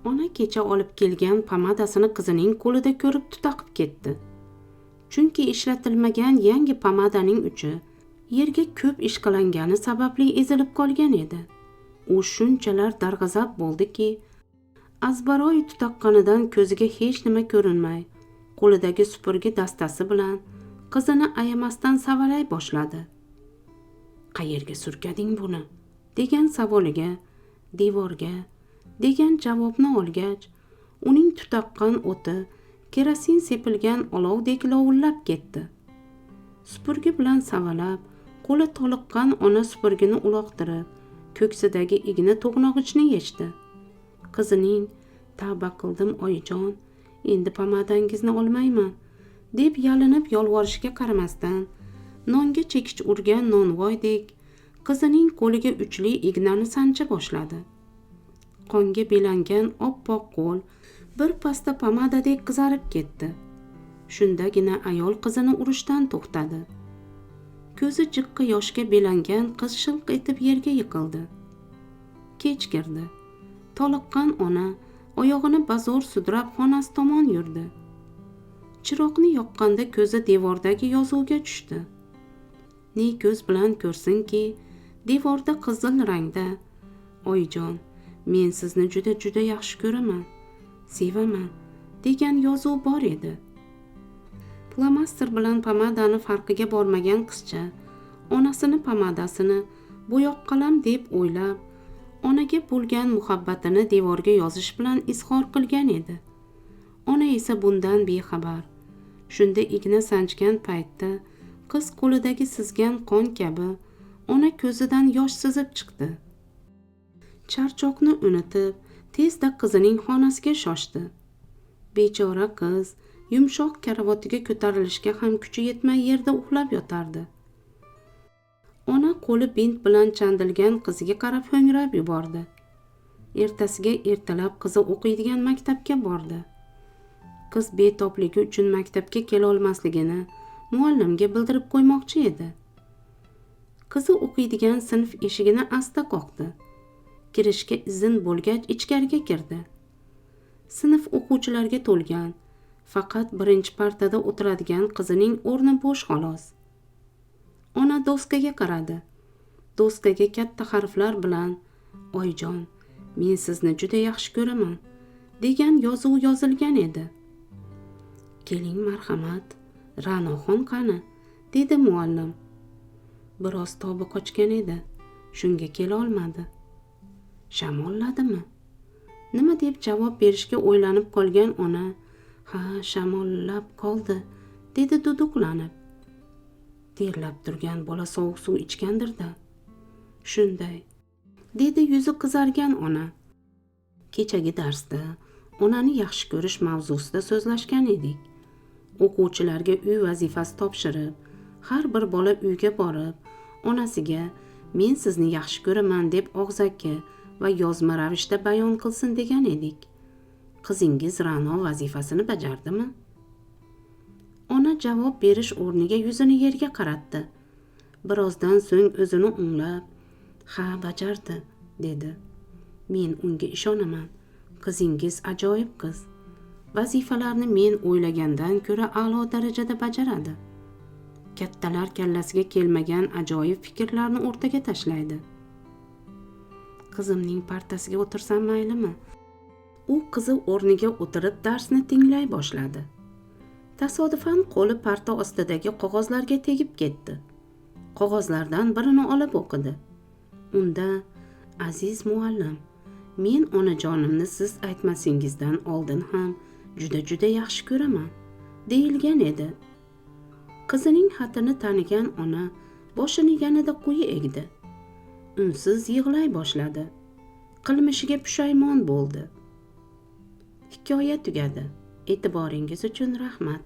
Ona kecha olib kelgan pomadasini qizining qo'lida ko'rib tutaqib ketdi. Chunki ishlatilmagan yangi pomadaning uchi yerga ko'p ishqalangani sababli ezilib qolgan edi. U shunchalar darg'azab bo'ldiki, azbaroyi tutaqqanidan ko'ziga hech nima ko'rinmay, qo'lidagi supurgi dastasi bilan qizini ayamasdan savalay boshladi. "Qayerga surkading buni?" degan savoliga "Devorga" degan javobni olgach, uning tutaqqan o'ti kerosin sepilgan olovdek lovullab ketdi. Supurgi bilan savalab, qo'li toliqqan ona supurgini uloqtirib, ko'ksidagi igna to'g'nog'ichni yechdi. Qizining "Tavba qildim oyijon, endi pomadangizni olmayman" deb yalinib yolvorishiga qaramasdan, nonga chekich urgan nonvoydek qizining qo'liga uchli ignani sancha boshladi. Qonga belangan oppoq qo'l bir pasda pomadadek qizarib ketdi. Shundagina ayol qizini urishdan to'xtadi. Ko'zi jiqqa yoshga belangan qiz shilq etib yerga yiqildi. Kech kirdi. Toliqqan ona oyog'ini bazo'r sudrab xonasi tomon yurdi. Chiroqni yoqqanda ko'zi devordagi yozuvga tushdi. Ne ko'z bilan ko'rsinki, devorda qizil rangda "Oyijon, men sizni juda yaxshi ko'raman, sevaman" degan yozuv bor edi. Flomaster bilan pomadani farqiga bormagan qizcha onasini pomadasini bo'yoq qalam deb o'ylab, onaga bo'lgan muhabbatini devorga yozish bilan izhor qilgan edi. Ona esa bundan bexabar. Shunda igna sanchgan paytda qiz qo'lidagi sizgan qon kabi ona ko'zidan yosh sizib chiqdi. Charchoqni unutib, tezda qizining xonasiga shoshdi. Bechora qiz yumshoq karavotiga ko'tarilishga ham kuchi yetmay yerda uxlab yotardi. Ona qo'li bint bilan chandilgan qiziga qarab ho'ngrab yubordi. Ertasiga ertalab qizi o'qiydigan maktabga bordi. Qiz betobligi uchun maktabga kela olmasligini muallimga bildirib qo'ymoqchi edi. Qizi o'qiydigan sinf eshigini asta qoqdi. Kirishga izn bo'lgach ichkariga kirdi. Sinf o'quvchilarga to'lgan, faqat birinchi partada o'tiradigan qizining o'rni bo'sh xolos. Ona doskaga qaradi. Doskaga katta harflar bilan "Oyijon, men sizni juda yaxshi ko'raman" degan yozuv yozilgan edi. "Keling marhamat, Ra'noxon qani?" dedi muallim. Biroz tobi qochgan edi, shunga kela olmadi. "Shamolladimi?" Nima deb javob berishga o'ylanib qolgan ona, "Ha, shamollab qoldi" dedi duduqlanib. "Terlab turgan bola sovuq suv ichgandir-da." "Shunday", dedi yuzi qizargan ona. "Kechagi darsda onani yaxshi ko'rish mavzusida so'zlashgan edik. O'quvchilarga uy vazifasi topshirib, har bir bola uyga borib, onasiga "Men sizni yaxshi ko'raman" deb og'zaki va yozma ravishda bayon qilsin degan edik. Qizingiz Ra'no vazifasini bajardimi?" Ona javob berish o'rniga yuzini yerga qaratdi. Birozdan so'ng o'zini o'nglab, "Ha, bajardi" dedi. "Men unga ishonaman. Qizingiz ajoyib qiz. Vazifalarni men o'ylagandan ko'ra a'lo darajada bajaradi. Kattalar kallasiga kelmagan ajoyib fikrlarni o'rtaga tashlaydi." "Qizimning partasiga o'tirsam maylimi?" U qizi o'rniga o'tirib darsni tinglay boshladi. Tasodifan qo'li parta ostidagi qog'ozlarga tegib ketdi. Qog'ozlardan birini olib o'qidi. Unda "Aziz muallim, men onajonimni siz aytmasingizdan oldin ham juda yaxshi ko'raman" deyilgan edi. Qizining xatini tanigan ona boshini yanada quyi egdi. Unsiz yig'lay boshladi. Qilmishiga pushaymon bo'ldi. Hikoya tugadi. E'tiboringiz uchun rahmat.